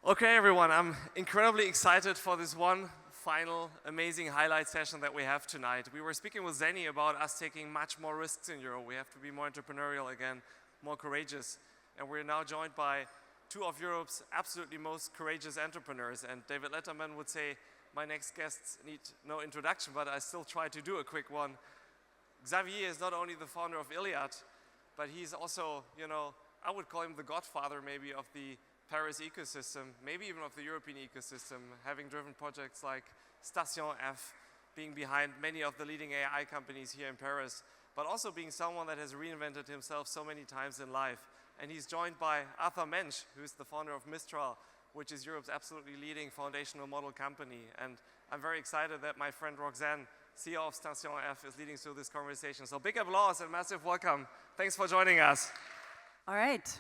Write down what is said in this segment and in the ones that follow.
Okay, everyone, I'm incredibly excited for this one final amazing highlight session that we have tonight. We were speaking with Zeni about us taking much more risks in Europe. We have to be more entrepreneurial again, more courageous. And we're now joined by two of Europe's absolutely most courageous entrepreneurs. And David Letterman would say, my next guests need no introduction, but I still try to do a quick one. Xavier is not only the founder of Iliad, but he's also, I would call him the godfather maybe of the Paris ecosystem, maybe even of the European ecosystem, having driven projects like Station F, being behind many of the leading AI companies here in Paris, but also being someone that has reinvented himself so many times in life. And he's joined by Mensch, who's the founder of Mistral, which is Europe's absolutely leading foundational model company. And I'm very excited that my friend Roxanne, CEO of Station F, is leading through this conversation. So big applause and massive welcome. Thanks for joining us. All right.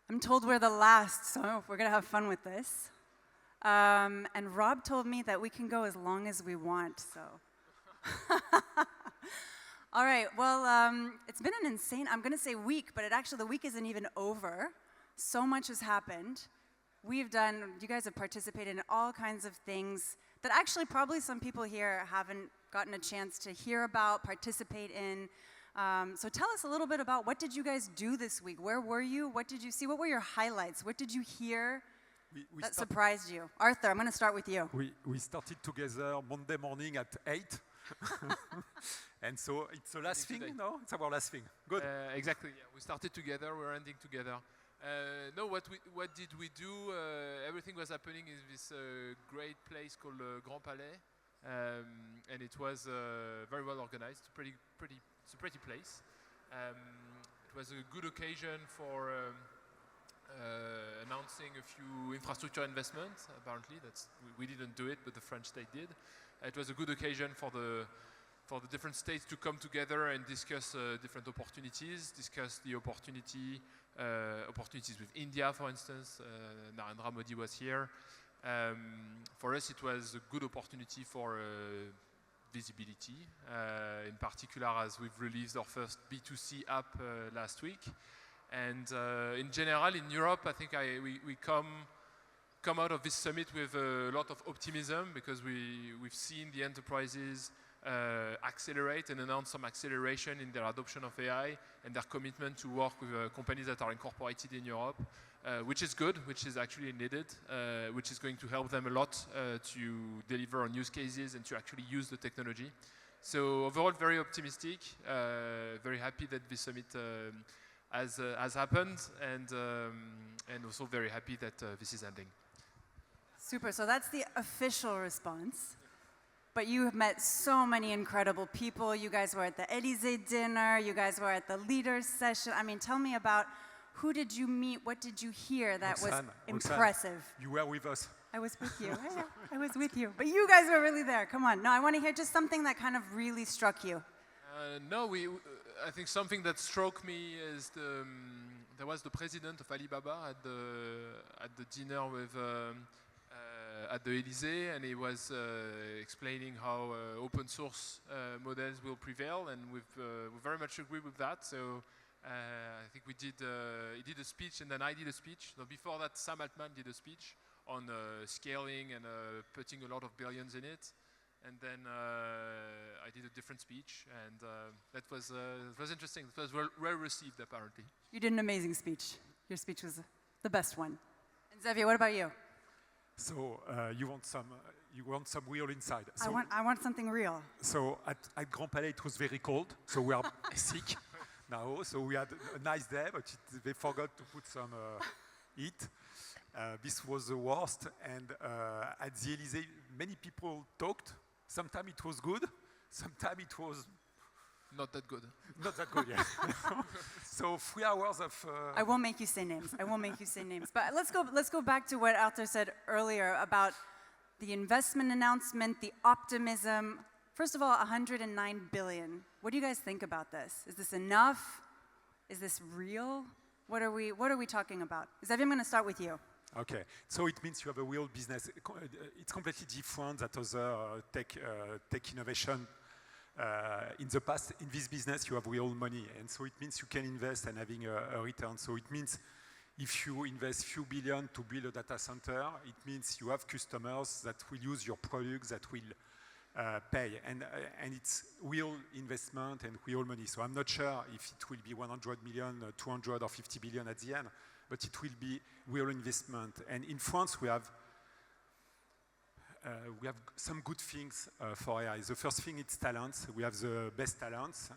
I'm told we're the last, so we're going to have fun with this. And Rob told me that we can go as long as we want, so. All right, well, it's been an insane, I'm going to say week, but the week isn't even over. So much has happened. You guys have participated in all kinds of things that actually probably some people here haven't gotten a chance to hear about, participate in. So tell us a little bit about what did you guys do this week? Where were you? What did you see? What were your highlights? What did you hear that surprised you? Arthur, I'm going to start with you. We started together Monday morning at 8. And so it's the last thing, no? It's our last thing. Good. Exactly, yeah. We started together, we're ending together. What did we do? Everything was happening in this great place called Grand Palais. And it was very well organized, it's a pretty place. It was a good occasion for announcing a few infrastructure investments. Apparently, we didn't do it, but the French state did. It was a good occasion for the different states to come together and discuss different opportunities, discuss the opportunities with India, for instance. Narendra Modi was here. For us, it was a good opportunity for visibility, in particular as we've released our first B2C app last week. And in general, in Europe, I think we come out of this summit with a lot of optimism because we've seen the enterprises accelerate and announce some acceleration in their adoption of AI and their commitment to work with companies that are incorporated in Europe. Which is good, which is actually needed, which is going to help them a lot to deliver on use cases and to actually use the technology. So overall, very optimistic, very happy that this summit has happened, and also very happy that this is ending. Super, so that's the official response. But you have met so many incredible people. You guys were at the Élysée dinner, you guys were at the leaders session. I mean, tell me about who did you meet? What did you hear that was impressive? Roxanne, you were with us. I was with you. Yeah, I was with you. But you guys were really there. Come on. No, I want to hear just something that kind of really struck you. I think something that struck me is there was the president of Alibaba at the dinner with at the Élysée, and he was explaining how open source models will prevail, and we very much agree with that. So. I think he did a speech, and then I did a speech. So before that, Sam Altman did a speech on scaling and putting a lot of billions in it. And then I did a different speech, and that was interesting. It was well received, apparently. You did an amazing speech. Your speech was the best one. And Xavier, what about you? So you want some real inside. So I want something real. So at Grand Palais, it was very cold, so we are sick. Now, so we had a nice day, but they forgot to put some heat. This was the worst, and at the Élysée, many people talked. Sometimes it was good, sometimes it was not that good. Not that good, yeah. So 3 hours of. I won't make you say names. But let's go back to what Arthur said earlier about the investment announcement, the optimism. First of all, 109 billion. What do you guys think about this? Is this enough? Is this real? What are we talking about? Xavier, I'm going to start with you. Okay, so it means you have a real business. It's completely different than other tech innovation. In the past, in this business, you have real money, and so it means you can invest and having a return. So it means if you invest few billion to build a data center, it means you have customers that will use your products, that will pay, and it's real investment and real money. So I'm not sure if it will be 100 million, 200 or 50 billion at the end, but it will be real investment. And in France, we have some good things for AI. The first thing is talents. We have the best talents.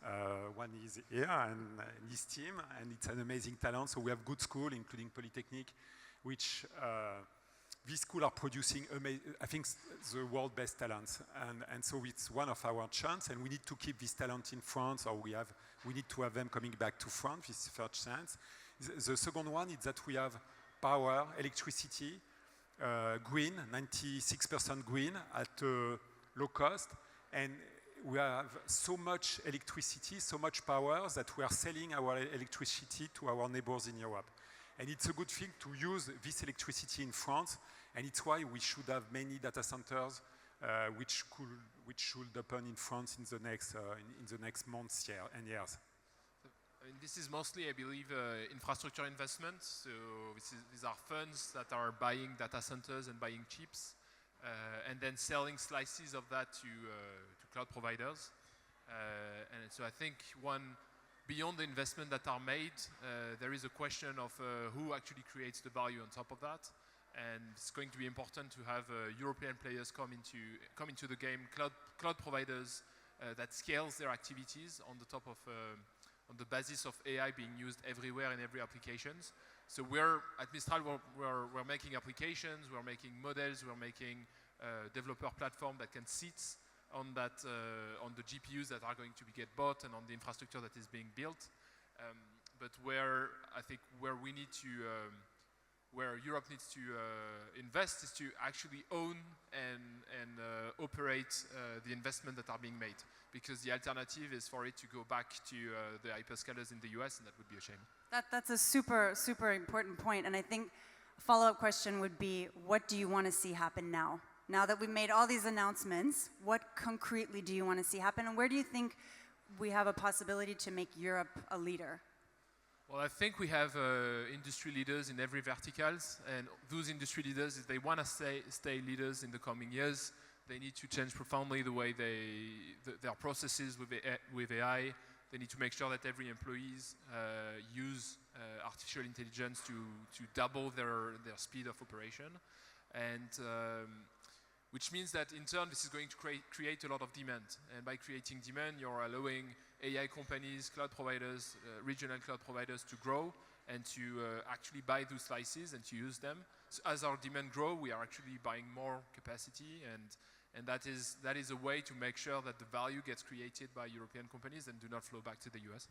One is here and his team, and it's an amazing talent. So we have good school, including Polytechnic, which these schools are producing, I think, the world best talents. And so it's one of our chances, and we need to keep this talent in France, or we need to have them coming back to France, this first chance. The second one is that we have power, electricity, green, 96% green at low cost, and we have so much electricity, so much power that we are selling our electricity to our neighbors in Europe. And it's a good thing to use this electricity in France, and it's why we should have many data centers which should open in France in the next months and years. And this is mostly, I believe, infrastructure investments. So these are funds that are buying data centers and buying chips, and then selling slices of that to cloud providers. And so I think beyond the investment that are made, there is a question of who actually creates the value on top of that. And it's going to be important to have European players come into the game, cloud providers that scales their activities on the top of on the basis of AI being used everywhere in every applications. So at Mistral, we're making applications, we're making models, we're making developer platform that can sit on the GPUs that are going to get bought and on the infrastructure that is being built. But where Europe needs to invest is to actually own and operate the investment that are being made. Because the alternative is for it to go back to the hyperscalers in the US, and that would be a shame. That's a super, super important point. And I think a follow-up question would be, what do you want to see happen now? Now that we've made all these announcements, what concretely do you want to see happen? And where do you think we have a possibility to make Europe a leader? Well, I think we have industry leaders in every verticals, and those industry leaders, if they want to stay leaders in the coming years, they need to change profoundly the way their processes with AI. They need to make sure that every employees use artificial intelligence to double their speed of operation, and which means that in turn this is going to create a lot of demand. And by creating demand, you're allowing AI companies, cloud providers, regional cloud providers to grow and to actually buy those slices and to use them. So as our demand grows, we are actually buying more capacity, and that is a way to make sure that the value gets created by European companies and do not flow back to the US.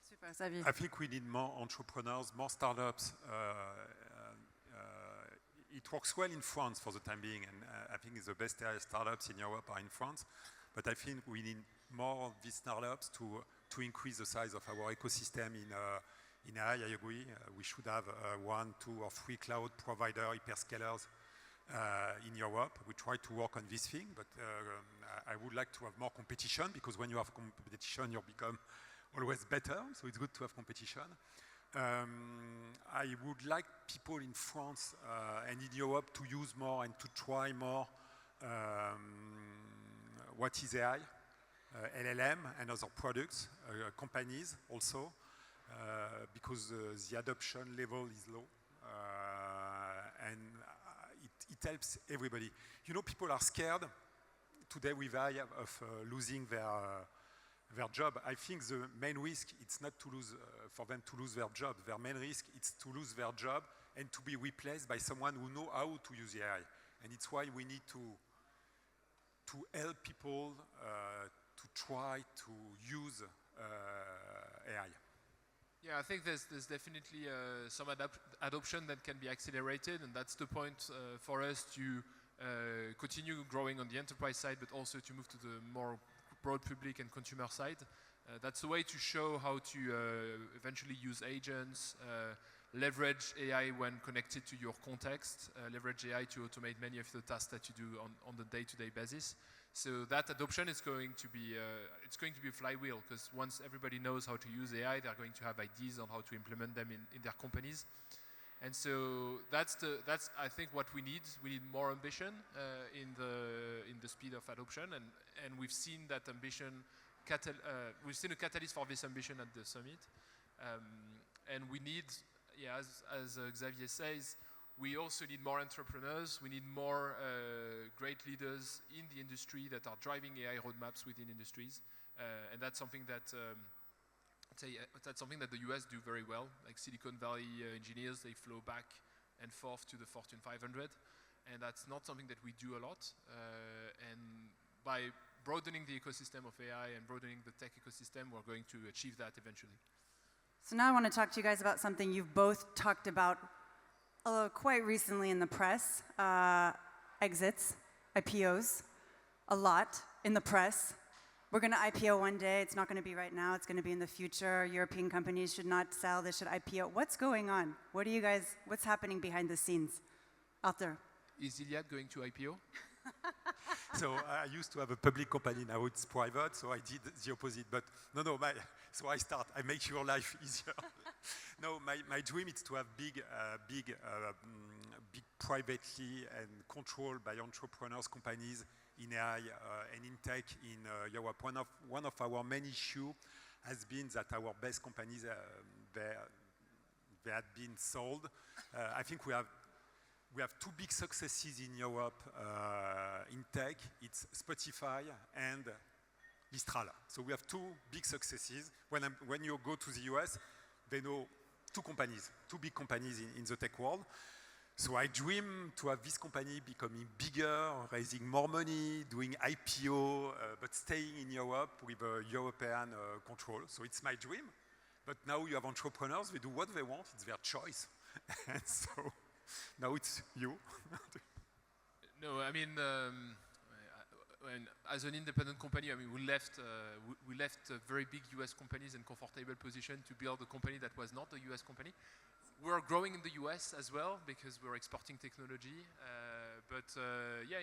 Super, Xavier. I think we need more entrepreneurs, more startups. It works well in France for the time being, and I think the best startups in Europe are in France. But I think we need more of these startups to increase the size of our ecosystem in AI. I agree. We should have 1, 2, or 3 cloud provider hyperscalers in Europe. We try to work on this thing, but I would like to have more competition, because when you have competition, you become always better. So it's good to have competition. I would like people in France and in Europe to use more and to try more what is AI, LLM and other products, companies also, because the adoption level is low, and it helps everybody. You know, people are scared today with AI of losing their job. I think the main risk, it's not to lose, for them to lose their job. Their main risk is to lose their job and to be replaced by someone who knows how to use the AI. And it's why we need to help people to try to use AI. Yeah, I think there's definitely some adoption that can be accelerated, and that's the point for us to continue growing on the enterprise side, but also to move to the more broad public and consumer side. That's a way to show how to eventually use agents, leverage AI when connected to your context, leverage AI to automate many of the tasks that you do on the day-to-day basis. So that adoption is going to be it's going to be a flywheel, because once everybody knows how to use AI, they're going to have ideas on how to implement them in their companies. And so that's I think what we need. We need more ambition in the speed of adoption, and we've seen that ambition. We've seen a catalyst for this ambition at the summit, and we need, as Xavier says, we also need more entrepreneurs. We need more great leaders in the industry that are driving AI roadmaps within industries, and that's something that. That's something that the US do very well. Like Silicon Valley engineers, they flow back and forth to the Fortune 500, and that's not something that we do a lot. And by broadening the ecosystem of AI and broadening the tech ecosystem, we're going to achieve that eventually. So now I want to talk to you guys about something you've both talked about quite recently in the press. Exits, IPOs, a lot in the press. We're going to IPO one day. It's not going to be right now. It's going to be in the future. European companies should not sell. They should IPO. What's going on? What's happening behind the scenes out there? Is Iliad going to IPO? So I used to have a public company. Now it's private, so I did the opposite. But no. So I make your life easier. No, my dream is to have big privately and controlled by entrepreneurs companies in AI and in tech in Europe. One of our main issues has been that our best companies they had been sold. I think we have two big successes in Europe in tech. It's Spotify and Mistral. So we have two big successes. When you go to the US, they know two big companies in the tech world. So I dream to have this company becoming bigger, raising more money, doing IPO, but staying in Europe with a European control. So it's my dream. But now you have entrepreneurs, they do what they want, it's their choice. And so now it's you. No, I mean, as an independent company, I mean, we left very big US companies in comfortable position to build a company that was not a US company. We're growing in the US as well because we're exporting technology. But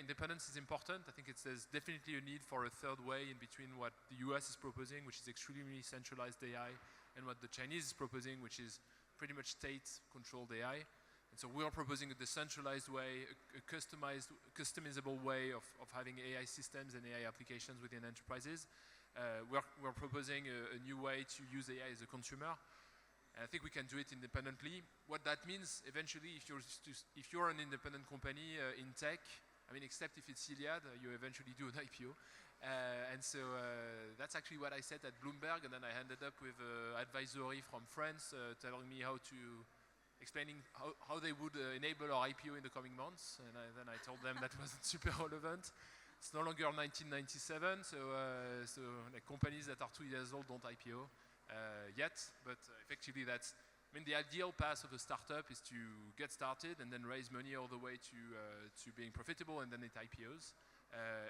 independence is important. I think there's definitely a need for a third way in between what the US is proposing, which is extremely centralized AI, and what the Chinese is proposing, which is pretty much state-controlled AI. And so we are proposing a decentralized way, a customizable way of having AI systems and AI applications within enterprises. We're proposing a new way to use AI as a consumer. And I think we can do it independently. What that means eventually, if you're an independent company in tech, I mean, except if it's Iliad, you eventually do an IPO. And so that's actually what I said at Bloomberg, and then I ended up with advisory from France telling me explaining how they would enable our IPO in the coming months. And then I told them that wasn't super relevant. It's no longer 1997, so like companies that are 2 years old don't IPO. Yet, but effectively the ideal path of a startup is to get started and then raise money all the way to being profitable, and then it IPOs.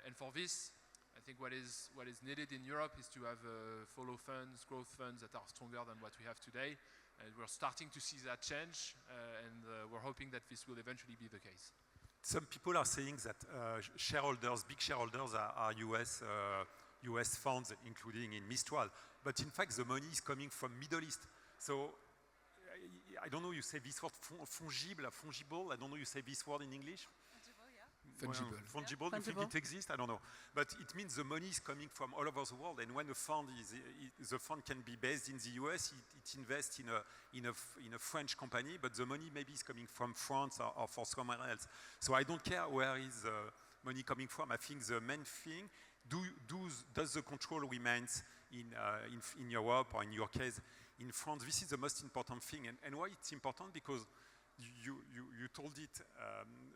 And for this, I think what is needed in Europe is to have follow funds, growth funds that are stronger than what we have today. And we're starting to see that change, and we're hoping that this will eventually be the case. Some people are saying that big shareholders are US funds, including in Mistral. But in fact, the money is coming from Middle East. So I don't know, you say this word fungible. I don't know, you say this word in English. Fungible. Well, fungible. You think it exists? I don't know. But it means the money is coming from all over the world. And when the fund can be based in the US, it invests in a French company, but the money maybe is coming from France or for somewhere else. So I don't care where is the money coming from. I think the main thing, does the control remains in Europe, or in your case in France? This is the most important thing. And why it's important? Because you told it,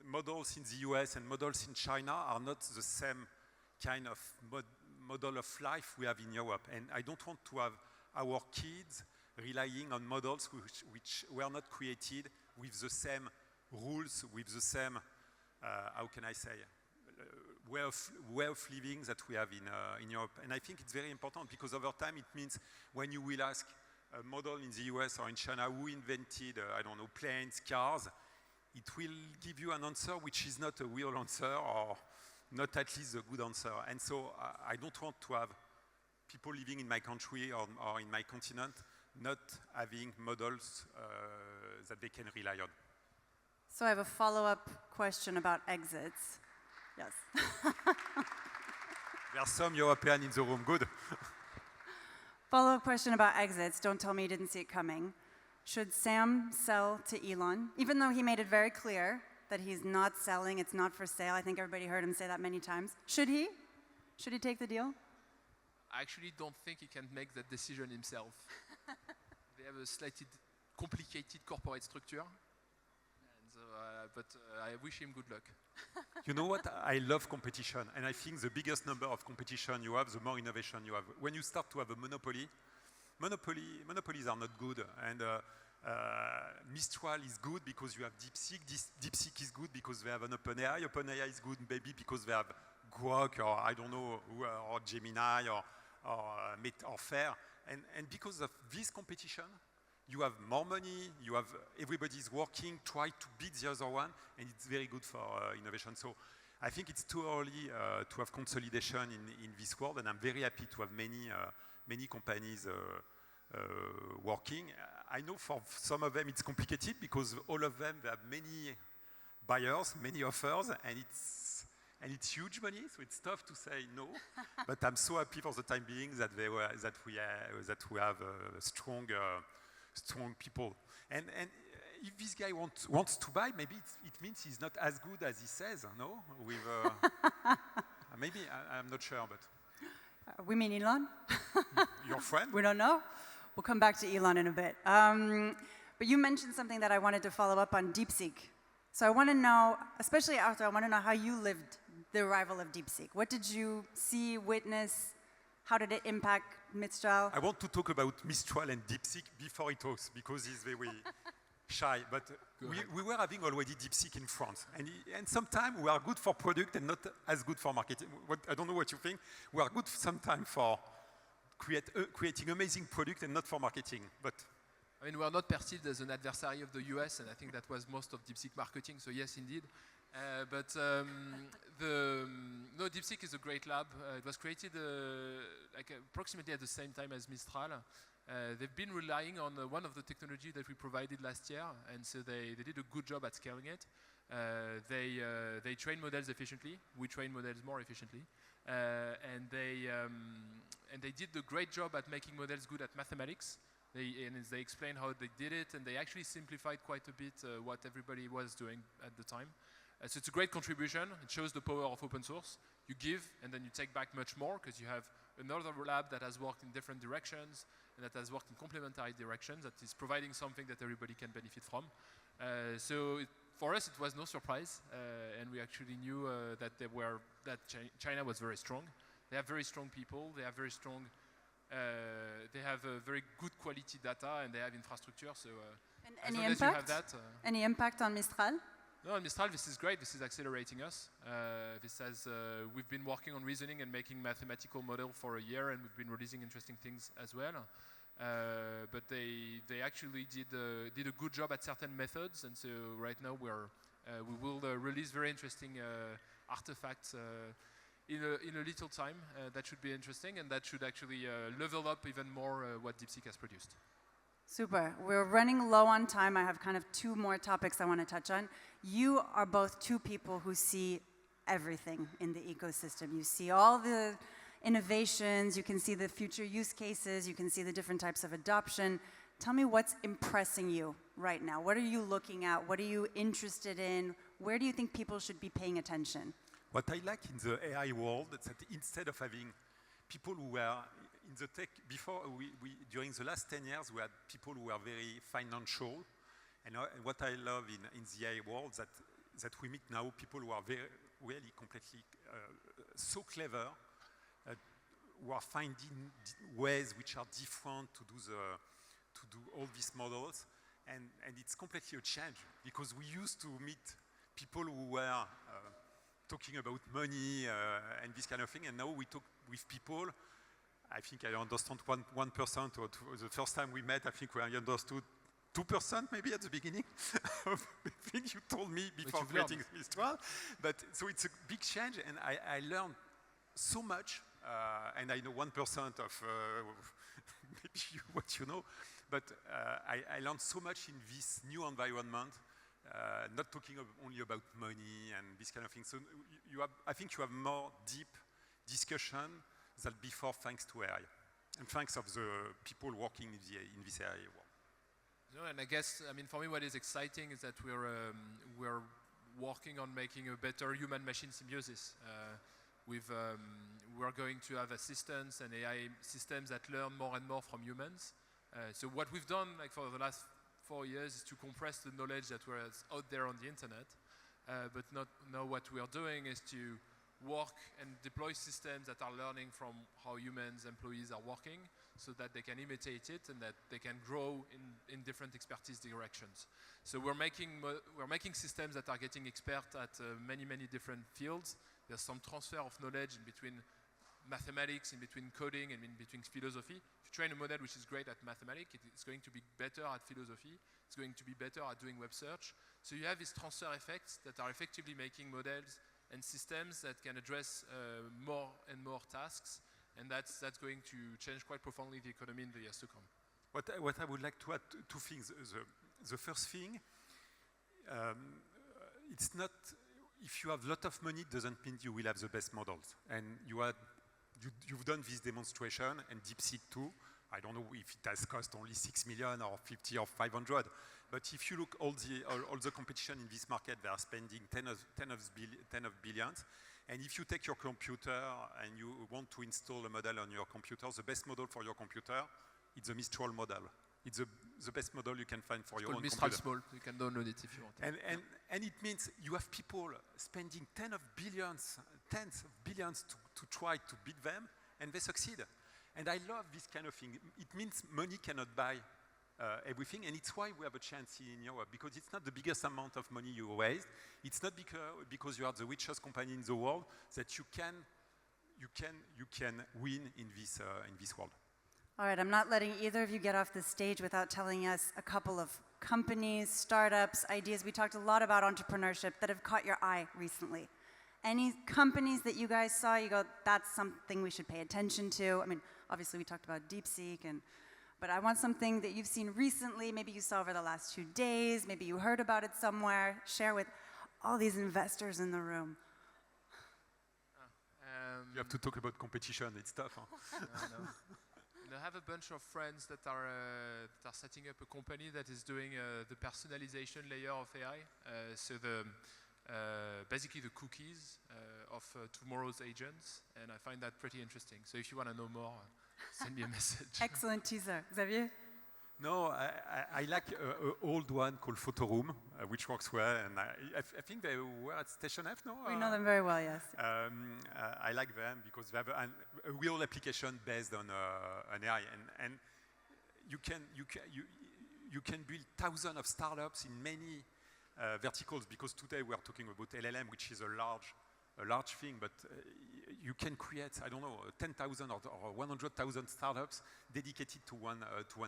models in the US and models in China are not the same kind of model of life we have in Europe. And I don't want to have our kids relying on models which were not created with the same rules, with the same, how can I say, way of living that we have in Europe. And I think it's very important because over time it means when you will ask a model in the US or in China who invented, I don't know, planes, cars, it will give you an answer which is not a real answer, or not at least a good answer. And so I don't want to have people living in my country or in my continent not having models that they can rely on. So I have a follow-up question about exits. Yes. There are some Europeans in the room. Good. Follow-up question about exits. Don't tell me you didn't see it coming. Should Sam sell to Elon, even though he made it very clear that he's not selling, it's not for sale? I think everybody heard him say that many times. Should he? Should he take the deal? I actually don't think he can make that decision himself. They have a slightly complicated corporate structure, and so, but I wish him good luck. You know what? I love competition, and I think the biggest number of competition you have, the more innovation you have. When you start to have a monopolies are not good, and Mistral is good because you have DeepSeek. DeepSeek is good because they have an OpenAI. OpenAI is good maybe because they have Grok or I don't know, or Gemini or Fair. And because of this competition, you have more money, you have everybody's working, try to beat the other one, and it's very good for innovation. So I think it's too early to have consolidation in this world, and I'm very happy to have many companies working. I know for some of them it's complicated because all of them, they have many buyers, many offers, and it's huge money, so it's tough to say no. But I'm so happy for the time being that we have strong people. And if this guy wants to buy, maybe it means he's not as good as he says. No, with maybe I'm not sure, but We mean Elon? your friend. We don't know. We'll come back to Elon in a bit. But you mentioned something that I wanted to follow up on, DeepSeek. So I want to know, especially after, I want to know how you lived the arrival of DeepSeek. What did you see, witness? How did it impact Mistral? I want to talk about Mistral and DeepSeek before he talks because he's very shy. But we were having already DeepSeek in France. And sometimes we are good for product and not as good for marketing. I don't know what you think. We are good sometimes for creating amazing product and not for marketing. But I mean, we are not perceived as an adversary of the US, and I think that was most of DeepSeek marketing, so yes, indeed. No, DeepSeek is a great lab. It was created approximately at the same time as Mistral. They've been relying on one of the technology that we provided last year, and so they did a good job at scaling it. They train models efficiently. We train models more efficiently. And they did a great job at making models good at mathematics. They explained how they did it, and they actually simplified quite a bit what everybody was doing at the time. So it's a great contribution. It shows the power of open source. You give, and then you take back much more, because you have another lab that has worked in different directions, and that has worked in complementary directions, that is providing something that everybody can benefit from. For us, it was no surprise, and we actually knew that China was very strong. They have very strong people. They have very strong. They have very good quality data, and they have infrastructure. So as long as you have that. Any impact on Mistral? No, on Mistral, this is great. This is accelerating us. We've been working on reasoning and making mathematical model for a year, and we've been releasing interesting things as well. But they actually did a good job at certain methods, and so right now we will release very interesting artifacts in a little time. That should be interesting, and that should actually level up even more what DeepSeek has produced. Super. We're running low on time. I have kind of two more topics I want to touch on. You are both two people who see everything in the ecosystem. You see all the innovations, you can see the future use cases, you can see the different types of adoption. Tell me what's impressing you right now. What are you looking at? What are you interested in? Where do you think people should be paying attention? what I like in the AI world is that instead of having people who were in the tech, before during the last 10 years, we had people who were very financial. And what I love in the AI world that we meet now people who are really completely so clever, who are finding ways which are different to do all these models. And it's completely a change because we used to meet people who were talking about money and this kind of thing, and now we talk with people. I think I understand 1%, or the first time we met, I think we understood 2% maybe at the beginning of the thing you told me before you've learned. creating Mistral. But so it's a big change, and I learned so much, and I know 1% of maybe what you know, but I learned so much in this new environment, not talking only about money and this kind of thing. So I think you have more deep discussion than before, thanks to AI, and thanks of the people working in this area. No, and I guess, I mean, for me, what is exciting is that we're working on making a better human-machine symbiosis. We're going to have assistants and AI systems that learn more and more from humans. So what we've done, like for the last 4 years, is to compress the knowledge that was out there on the internet. But now what we are doing is to work and deploy systems that are learning from how humans, employees are working, so that they can imitate it and that they can grow in different expertise directions. So we're making systems that are getting expert at many different fields. There's some transfer of knowledge in between mathematics, in between coding, and in between philosophy. If you train a model which is great at mathematics, it's going to be better at philosophy. It's going to be better at doing web search. So you have these transfer effects that are effectively making models and systems that can address more and more tasks, and that's going to change quite profoundly the economy in the years to come. What I would like to add, two things. The first thing, it's not, if you have a lot of money, it doesn't mean you will have the best models. And you've done this demonstration, and DeepSeek too. I don't know if it has cost only 6 million or 50 or 500, but if you look all the competition in this market, they are spending 10 of billions. And if you take your computer and you want to install a model on your computer, the best model for your computer, it's a Mistral model. It's the best model you can find for your own Mistral computer. Small. You can download it if you want. And it means you have people spending tens of billions to try to beat them, and they succeed. And I love this kind of thing. It means money cannot buy everything, and it's why we have a chance in Europe, because it's not the biggest amount of money you raised. It's not because you are the richest company in the world that you can win in this world. All right, I'm not letting either of you get off the stage without telling us a couple of companies, startups, ideas. We talked a lot about entrepreneurship that have caught your eye recently. Any companies that you guys saw, you go, that's something we should pay attention to? I mean, obviously we talked about DeepSeek, but I want something that you've seen recently, maybe you saw over the last 2 days, maybe you heard about it somewhere. Share with all these investors in the room. You have to talk about competition, it's tough. Huh? No. I have a bunch of friends that are setting up a company that is doing the personalization layer of AI. So basically the cookies of tomorrow's agents, and I find that pretty interesting. So if you want to know more, send me a message. Excellent teaser. Xavier? No, I like an old one called Photoroom, which works well, and I think they were at Station F, no? We know them very well, yes. I like them because they have a real application based on an AI, and you can build thousands of startups in many verticals, because today we are talking about LLM, which is a large thing, but you can create, I don't know, 10,000 or 100,000 startups dedicated to one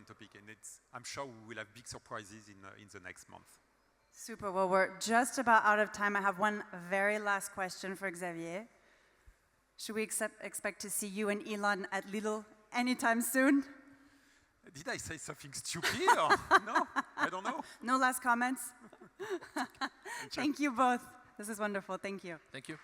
topic, and I'm sure we will have big surprises in the next month. Super. Well, we're just about out of time. I have one very last question for Xavier. Should we expect to see you and Elon at Lidl anytime soon? Did I say something stupid or no? I don't know. No last comments? Thank you both. This is wonderful. Thank you. Thank you.